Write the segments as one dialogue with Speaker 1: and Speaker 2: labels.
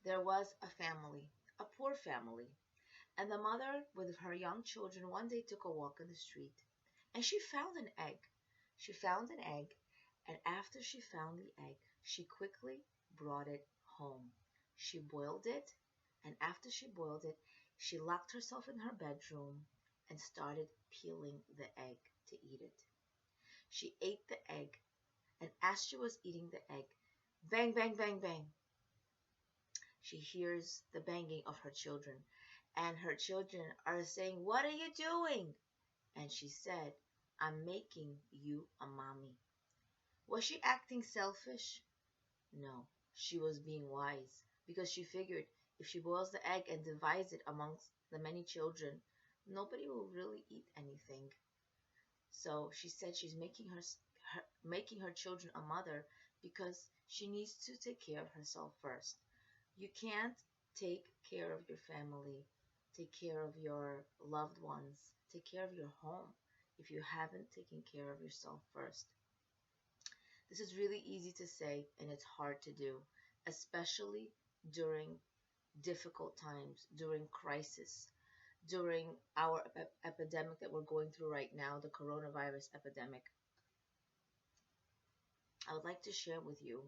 Speaker 1: There was a family, a poor family, and the mother, with her young children, one day took a walk in the street and she found an egg. She found an egg, and after she found the egg, she quickly brought it home. She boiled it, and after she boiled it, she locked herself in her bedroom and started peeling the egg to eat it. She ate the egg, and as she was eating the egg, bang, bang, bang, bang, she hears the banging of her children, and her children are saying, "What are you doing?" And she said, "I'm making you a mommy." Was she acting selfish? No, she was being wise because she figured if she boils the egg and divides it amongst the many children, nobody will really eat anything. So she said she's making her children a mother because she needs to take care of herself first. You can't take care of your family, take care of your loved ones, take care of your home if you haven't taken care of yourself first. This is really easy to say and it's hard to do, especially during difficult times, during crisis, during our epidemic that we're going through right now, the coronavirus epidemic. I would like to share with you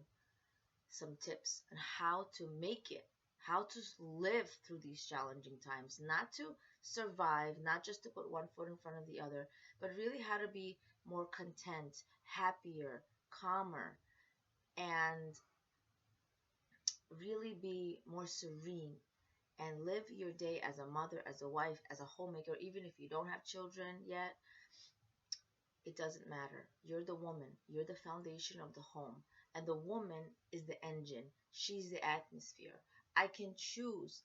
Speaker 1: some tips on how to make it, how to live through these challenging times, not to survive, not just to put one foot in front of the other, but really how to be more content, happier, calmer, and really be more serene and live your day as a mother, as a wife, as a homemaker, even if you don't have children yet. It doesn't matter. You're the woman. You're the foundation of the home. And the woman is the engine. She's the atmosphere. I can choose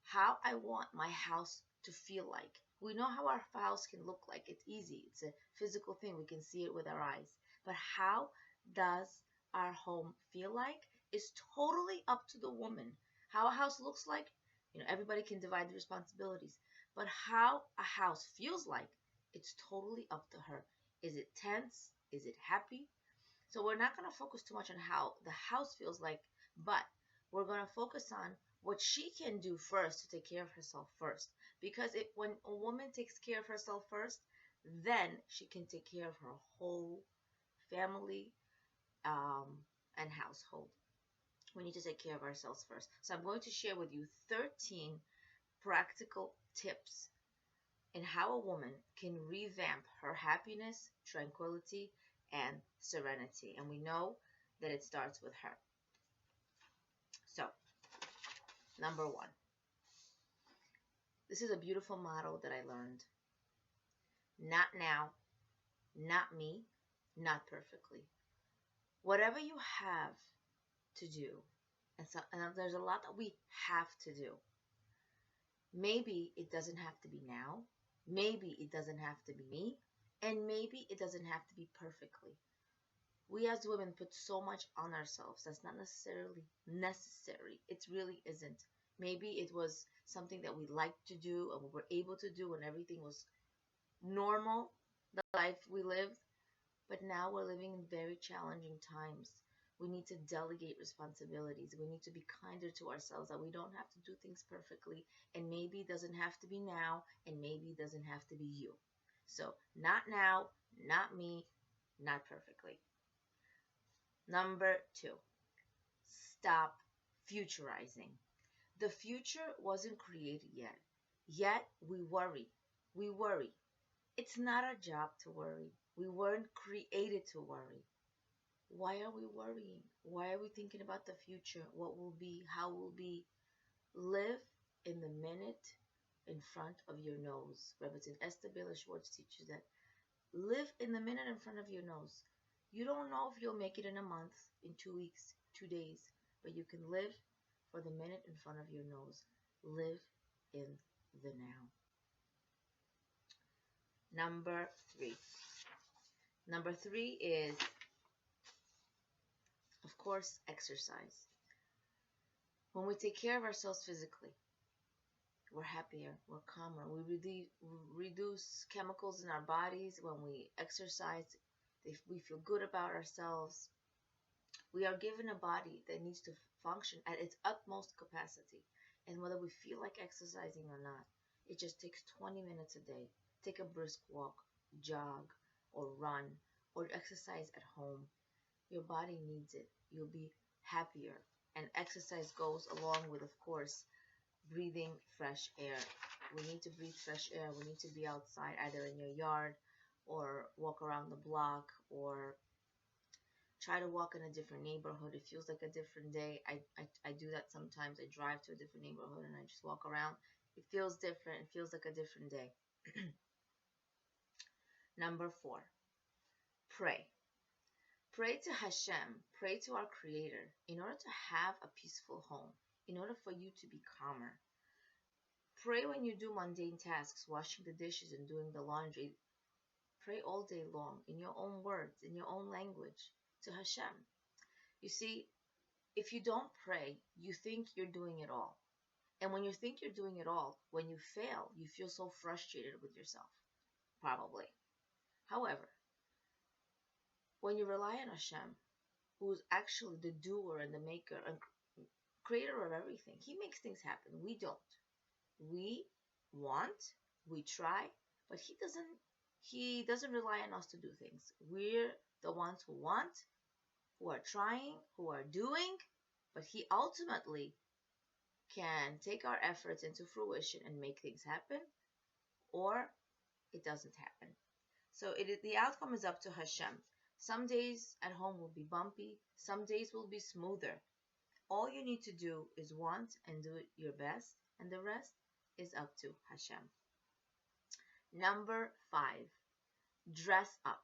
Speaker 1: how I want my house to feel like. We know how our house can look like. It's easy. It's a physical thing. We can see it with our eyes. But how does our home feel like is totally up to the woman. How a house looks like, everybody can divide the responsibilities. But how a house feels like, it's totally up to her. Is it tense? Is it happy? So we're not going to focus too much on how the house feels like, but we're going to focus on what she can do first to take care of herself first. Because when a woman takes care of herself first, then she can take care of her whole family um, and household. We need to take care of ourselves first. So I'm going to share with you 13 practical tips in how a woman can revamp her happiness, tranquility, and serenity. And we know that it starts with her. So, number one, this is a beautiful model that I learned. Not now, not me, not perfectly. Whatever you have to do, and there's a lot that we have to do. Maybe it doesn't have to be now. Maybe it doesn't have to be me. And maybe it doesn't have to be perfectly. We as women put so much on ourselves that's not necessarily necessary. It really isn't. Maybe it was something that we liked to do and we were able to do when everything was normal, the life we lived. But now we're living in very challenging times. We need to delegate responsibilities. We need to be kinder to ourselves that we don't have to do things perfectly. And maybe it doesn't have to be now, and maybe it doesn't have to be you. So, not now, not me, not perfectly. Number two, stop futurizing. The future wasn't created yet. Yet we worry. We worry. It's not our job to worry. We weren't created to worry. Why are we worrying? Why are we thinking about the future? What will be? How will be? Live in the minute in front of your nose. Rebbetzin Esther Baylor Schwartz teaches that. Live in the minute in front of your nose. You don't know if you'll make it in a month, in 2 weeks, 2 days, but you can live for the minute in front of your nose. Live in the now. Number three. Number three is, of course, exercise. When we take care of ourselves physically, we're happier, we're calmer, reduce chemicals in our bodies. When we exercise, we feel good about ourselves. We are given a body that needs to function at its utmost capacity. And whether we feel like exercising or not, it just takes 20 minutes a day. Take a brisk walk, jog, or run, or exercise at home. Your body needs it. You'll be happier. And exercise goes along with, of course, breathing fresh air. We need to breathe fresh air. We need to be outside, either in your yard or walk around the block or try to walk in a different neighborhood. It feels like a different day. I do that sometimes. I drive to a different neighborhood and I just walk around. It feels different. It feels like a different day. Number 4, pray. Pray to Hashem, pray to our Creator, in order to have a peaceful home, in order for you to be calmer. Pray when you do mundane tasks, washing the dishes and doing the laundry. Pray all day long, in your own words, in your own language, to Hashem. You see, if you don't pray, you think you're doing it all. And when you think you're doing it all, when you fail, you feel so frustrated with yourself, probably. However, when you rely on Hashem, who's actually the doer and the maker and creator of everything, He makes things happen. We don't. We want, we try, but He doesn't rely on us to do things. We're the ones who want, who are trying, who are doing, but He ultimately can take our efforts into fruition and make things happen, or it doesn't happen. So the outcome is up to Hashem. Some days at home will be bumpy, some days will be smoother. All you need to do is want and do it your best, and the rest is up to Hashem. Number 5, dress up.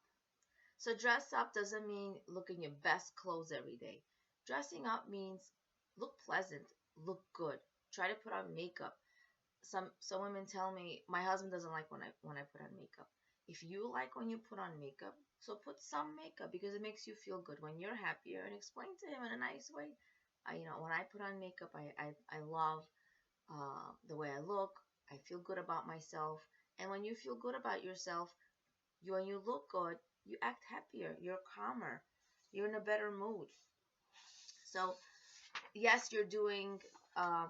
Speaker 1: So dress up doesn't mean look in your best clothes every day. Dressing up means look pleasant, look good. Try to put on makeup. Some women tell me my husband doesn't like when I put on makeup. If you like when you put on makeup, so put some makeup because it makes you feel good when you're happier, and explain to him in a nice way. When I put on makeup, I love the way I look. I feel good about myself. And when you feel good about yourself, when you look good, you act happier. You're calmer. You're in a better mood. So yes, you're doing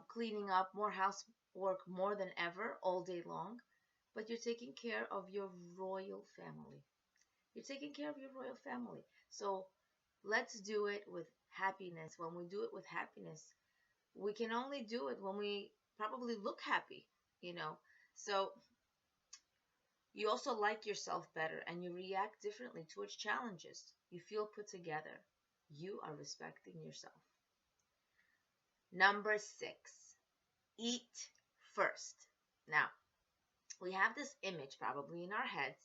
Speaker 1: cleaning up, more housework more than ever all day long, but you're taking care of your royal family. You're taking care of your royal family. So let's do it with happiness. When we do it with happiness, we can only do it when we probably look happy. So you also like yourself better and you react differently towards challenges. You feel put together. You are respecting yourself. Number 6, eat first. Now, we have this image probably in our heads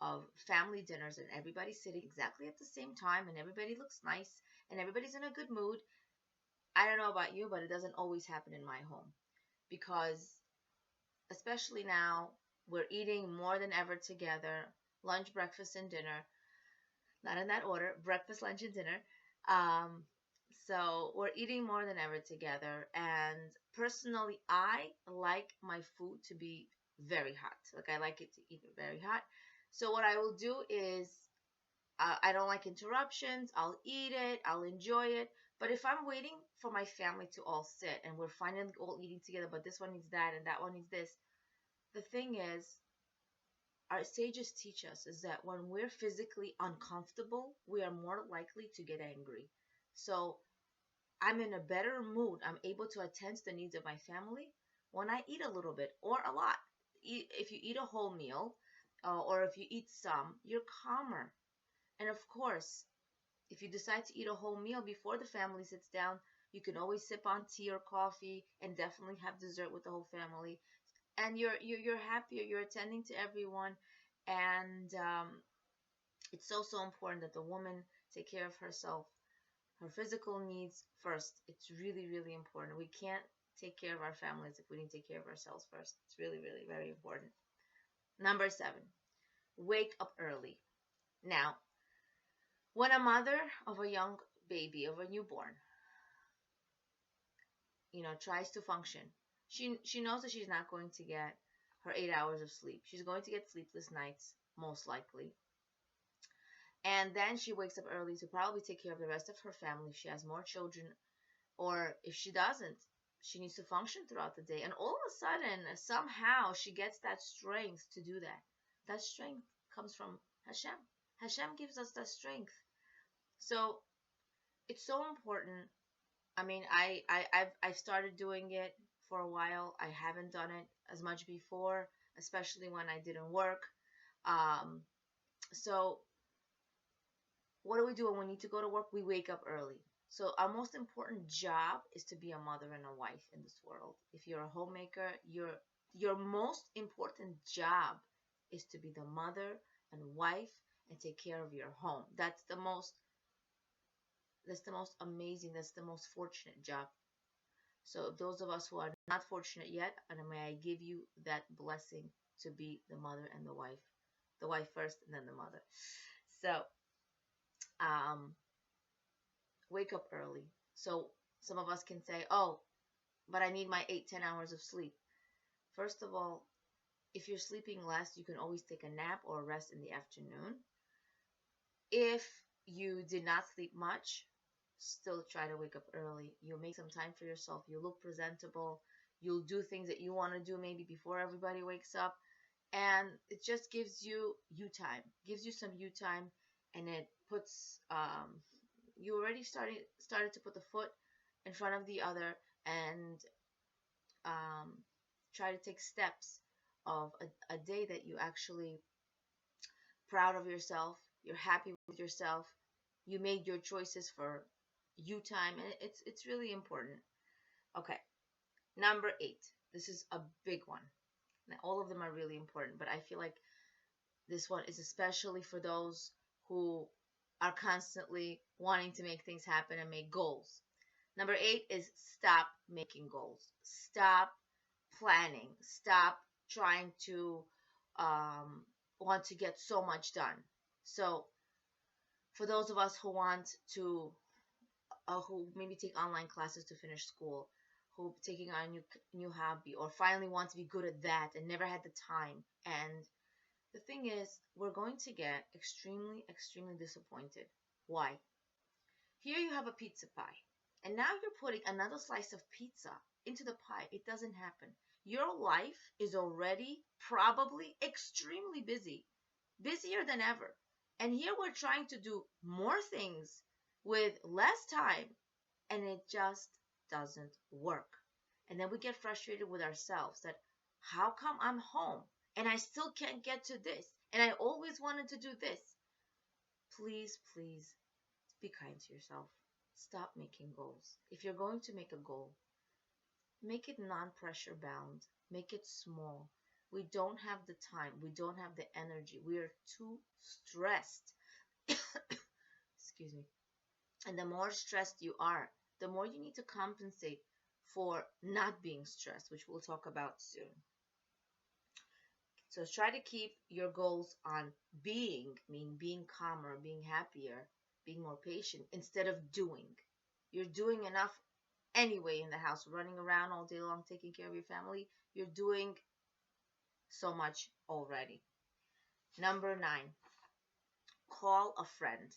Speaker 1: of family dinners and everybody sitting exactly at the same time and everybody looks nice and everybody's in a good mood. I don't know about you, but it doesn't always happen in my home because especially now we're eating more than ever together, lunch, breakfast, and dinner. Not in that order, breakfast, lunch, and dinner. Um, so we're eating more than ever together. And personally, I like my food to be very hot. Like I like it to eat it very hot. So what I will do is I don't like interruptions. I'll eat it. I'll enjoy it. But if I'm waiting for my family to all sit and we're finally all eating together, but this one needs that and that one needs this, the thing is, our sages teach us is that when we're physically uncomfortable, we are more likely to get angry. So I'm in a better mood. I'm able to attend to the needs of my family when I eat a little bit or a lot. If you eat a whole meal or if you eat some, you're calmer. And of course, if you decide to eat a whole meal before the family sits down, you can always sip on tea or coffee and definitely have dessert with the whole family. And you're happier. You're attending to everyone, and it's so important that the woman take care of herself, her physical needs first. It's really, really important. We can't take care of our families if we didn't take care of ourselves first. It's really, really very important. Number 7, wake up early. Now, when a mother of a young baby, of a newborn, tries to function, she knows that she's not going to get her 8 hours of sleep. She's going to get sleepless nights, most likely. And then she wakes up early to probably take care of the rest of her family. She has more children Or if she doesn't, she needs to function throughout the day. And all of a sudden, somehow, she gets that strength to do that. That strength comes from Hashem. Hashem gives us that strength. So it's so important. I mean, I've started doing it for a while. I haven't done it as much before, especially when I didn't work. Um, so what do we do when we need to go to work? We wake up early. So our most important job is to be a mother and a wife in this world. If you're a homemaker, your most important job is to be the mother and wife and take care of your home. That's the most amazing, that's the most fortunate job. So those of us who are not fortunate yet, and may I give you that blessing to be the mother and the wife first and then the mother. So um, wake up early. So some of us can say, oh, but I need my 8-10 hours of sleep. First of all, if you're sleeping less, you can always take a nap or a rest in the afternoon. If you did not sleep much, still try to wake up early. You'll make some time for yourself. You'll look presentable. You'll do things that you want to do maybe before everybody wakes up. And it just gives you time, gives you some you time, and it puts you already started to put the foot in front of the other, and um, try to take steps of a day that you actually proud of yourself, you're happy with yourself, you made your choices for you time, and it's really important. Okay, number 8. This is a big one. Now, all of them are really important, but I feel like this one is especially for those who are constantly wanting to make things happen and make goals. Number 8 is stop making goals. Stop planning. Stop trying to um, want to get so much done. So, for those of us who want to, who maybe take online classes to finish school, who taking on a new hobby, or finally want to be good at that and never had the time. And the thing is, we're going to get extremely, extremely disappointed. Why? Here you have a pizza pie, and now you're putting another slice of pizza into the pie. It doesn't happen. Your life is already probably extremely busy, busier than ever. And here we're trying to do more things with less time, and it just doesn't work. And then we get frustrated with ourselves that how come I'm home and I still can't get to this? And I always wanted to do this. Please, please be kind to yourself. Stop making goals. If you're going to make a goal, make it non pressure bound, make it small. We don't have the time, we don't have the energy, we are too stressed. Excuse me. And the more stressed you are, the more you need to compensate for not being stressed, which we'll talk about soon. So try to keep your goals on being, mean being calmer, being happier, being more patient instead of doing. You're doing enough anyway in the house, running around all day long, taking care of your family. You're doing so much already. Number 9, call a friend.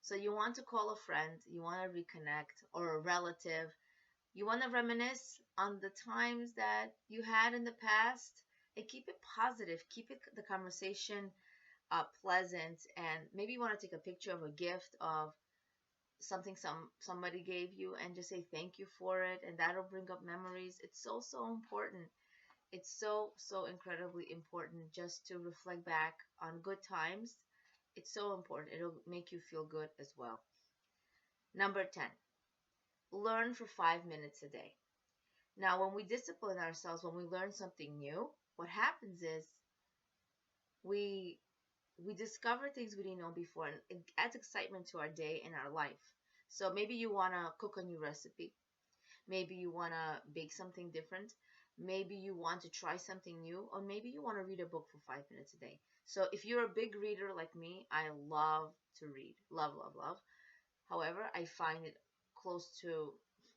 Speaker 1: So you want to call a friend, you want to reconnect, or a relative. You want to reminisce on the times that you had in the past and keep it positive. Keep it the conversation pleasant, and maybe you want to take a picture of a gift of something somebody gave you and just say thank you for it, and that'll bring up memories. It's so important. It's so incredibly important just to reflect back on good times. It's so important. It'll make you feel good as well. Number 10, learn for 5 minutes a day. Now, when we discipline ourselves, when we learn something new, what happens is we we discover things we didn't know before, and it adds excitement to our day and our life. So maybe you want to cook a new recipe. Maybe you want to bake something different. Maybe you want to try something new, or maybe you want to read a book for 5 minutes a day. So if you're a big reader like me, I love to read. Love, love, love. However, I find it close to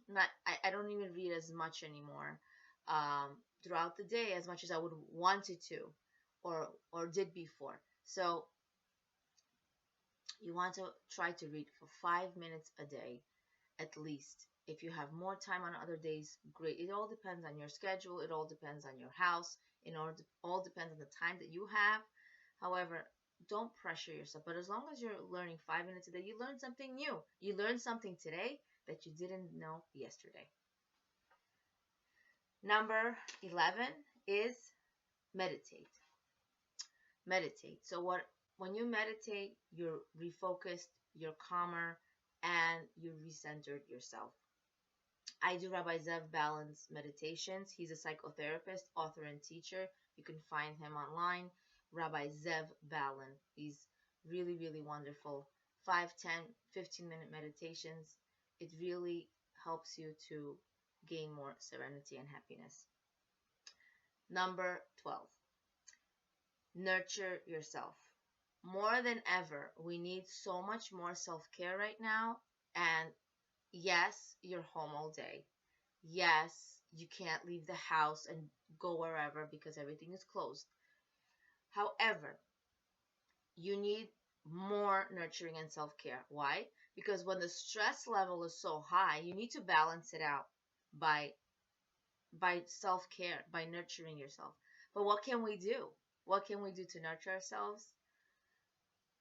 Speaker 1: not, I don't even read as much anymore throughout the day as much as I would wanted to or did before. So you want to try to read for 5 minutes a day at least. If you have more time on other days, great. It all depends on your schedule. It all depends on your house. All depends on the time that you have. However, don't pressure yourself. But as long as you're learning 5 minutes a day, you learn something new. You learn something today that you didn't know yesterday. Number 11 is meditate. Meditate. So when you meditate, you're refocused, you're calmer, and you recentered yourself. I do Rabbi Zev Balan's meditations. He's a psychotherapist, author, and teacher. You can find him online. Rabbi Zev Balan. He's really, really wonderful. 5, 10, 15-minute meditations. It really helps you to gain more serenity and happiness. Number 12, nurture yourself. More than ever, we need so much more self-care right now. And yes, you're home all day. Yes, you can't leave the house and go wherever because everything is closed. However, you need more nurturing and self-care. Why? Because when the stress level is so high, you need to balance it out by self-care, by nurturing yourself. But what can we do? What can we do to nurture ourselves?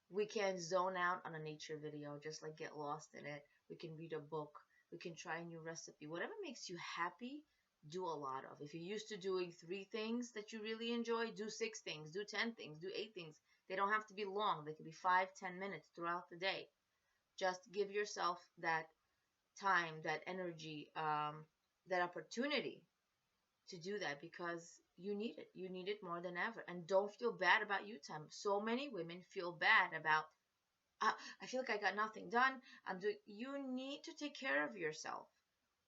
Speaker 1: We can zone out on a nature video, just like get lost in it. We can read a book. We can try a new recipe. Whatever makes you happy, do a lot of. If you're used to doing 3 things that you really enjoy, do 6 things, do 10 things, do 8 things. They don't have to be long. They could be 5, 10 minutes throughout the day. Just give yourself that time, that energy, that opportunity to do that because you need it. You need it more than ever. And don't feel bad about you time. So many women feel bad about, I feel like I got nothing done. You need to take care of yourself.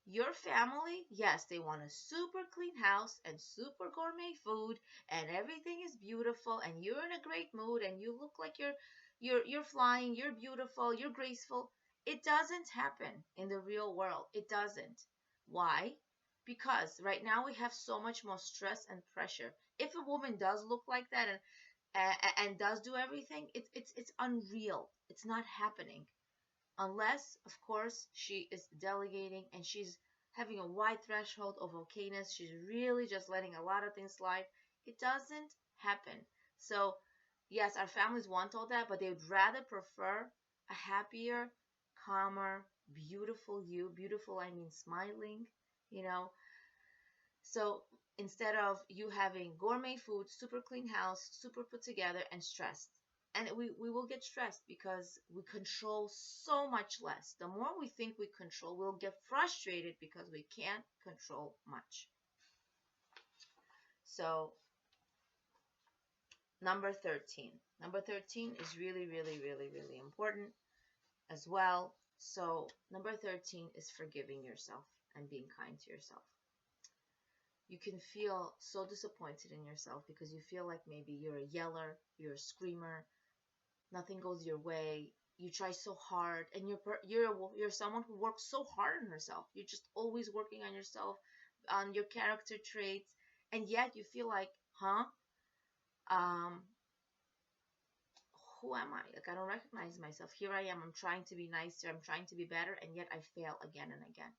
Speaker 1: Your family, yes, they want a super clean house and super gourmet food and everything is beautiful and you're in a great mood and you look like you're flying, you're beautiful, you're graceful. It doesn't happen in the real world. It doesn't. Why? Because right now we have so much more stress and pressure. If a woman does look like that and does do everything, it's unreal. It's not happening unless, of course, she is delegating and she's having a wide threshold of okayness. She's really just letting a lot of things slide. It doesn't happen. So, yes, our families want all that, but they would rather prefer a happier, calmer, beautiful you. Beautiful, I mean smiling, you know. So, instead of you having gourmet food, super clean house, super put together, and stressed. And we will get stressed because we control so much less. The more we think we control, we'll get frustrated because we can't control much. So, number 13. Number 13 is really, really, really, really important as well. So, number 13 is forgiving yourself and being kind to yourself. You can feel so disappointed in yourself because you feel like maybe you're a yeller, you're a screamer, nothing goes your way. You try so hard, and you're someone who works so hard on herself. You're just always working on yourself, on your character traits, and yet you feel like, huh? Um, who am I? Like I don't recognize myself. Here I am. I'm trying to be nicer. I'm trying to be better, and yet I fail again and again.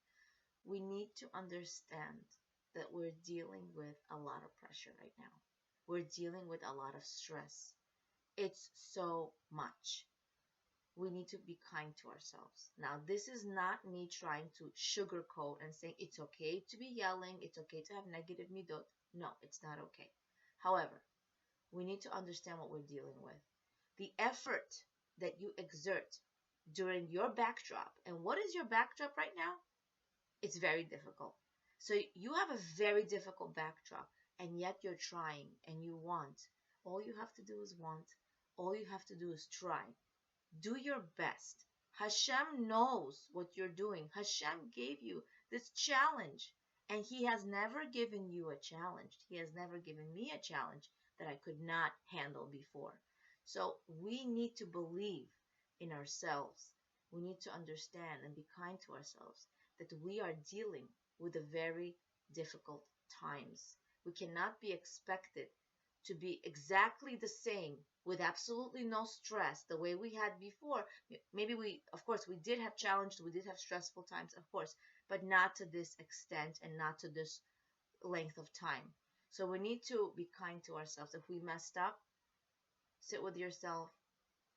Speaker 1: We need to understand that we're dealing with a lot of pressure right now. We're dealing with a lot of stress. It's so much. We need to be kind to ourselves. Now, this is not me trying to sugarcoat and saying it's okay to be yelling, it's okay to have negative midot. No, it's not okay. However, we need to understand what we're dealing with. The effort that you exert during your backdrop, and what is your backdrop right now? It's very difficult. So you have a very difficult backdrop, and yet you're trying and you want. All you have to do is want. All you have to do is try. Do your best. Hashem knows what you're doing. Hashem gave you this challenge, and He has never given you a challenge. He has never given me a challenge that I could not handle before. So we need to believe in ourselves. We need to understand and be kind to ourselves that we are dealing with a very difficult times. We cannot be expected to be exactly the same with absolutely no stress the way we had before. Maybe of course, we did have challenges, we did have stressful times, of course, but not to this extent and not to this length of time. So we need to be kind to ourselves. If we messed up, sit with yourself,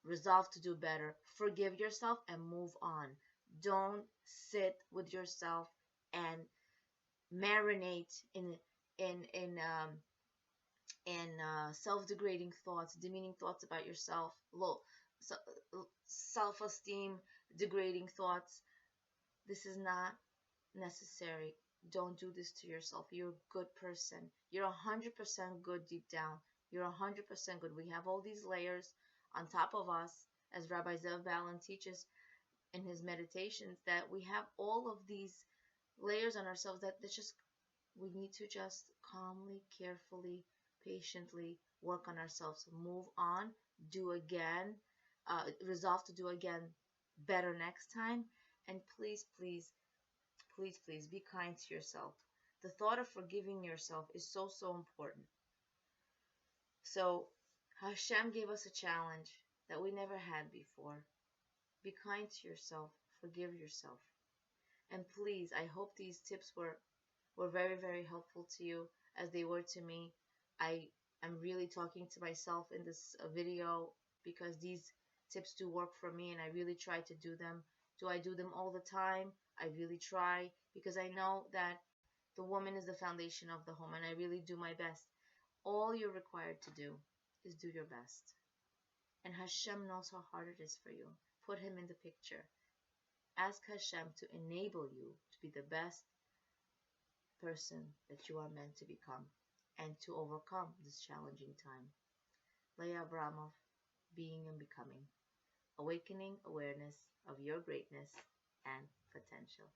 Speaker 1: resolve to do better, forgive yourself, and move on. Don't sit with yourself and marinate in self-degrading thoughts, demeaning thoughts about yourself, low so, self-esteem, degrading thoughts. This is not necessary. Don't do this to yourself. You're a good person. You're 100% good deep down. You're 100% good. We have all these layers on top of us, as Rabbi Zev Balin teaches in his meditations, that we have all of these layers on ourselves that just we need to just calmly, carefully, patiently work on ourselves, move on, do again, resolve to do again better next time. And please, please, please, please be kind to yourself. The thought of forgiving yourself is so, so important. So Hashem gave us a challenge that we never had before. Be kind to yourself, forgive yourself. And please, I hope these tips were very, very helpful to you as they were to me. I am really talking to myself in this video because these tips do work for me and I really try to do them. Do I do them all the time? I really try because I know that the woman is the foundation of the home and I really do my best. All you're required to do is do your best. And Hashem knows how hard it is for you. Put him in the picture. Ask Hashem to enable you to be the best person that you are meant to become and to overcome this challenging time. Leah Abramov, Being and Becoming, Awakening Awareness of Your Greatness and Potential.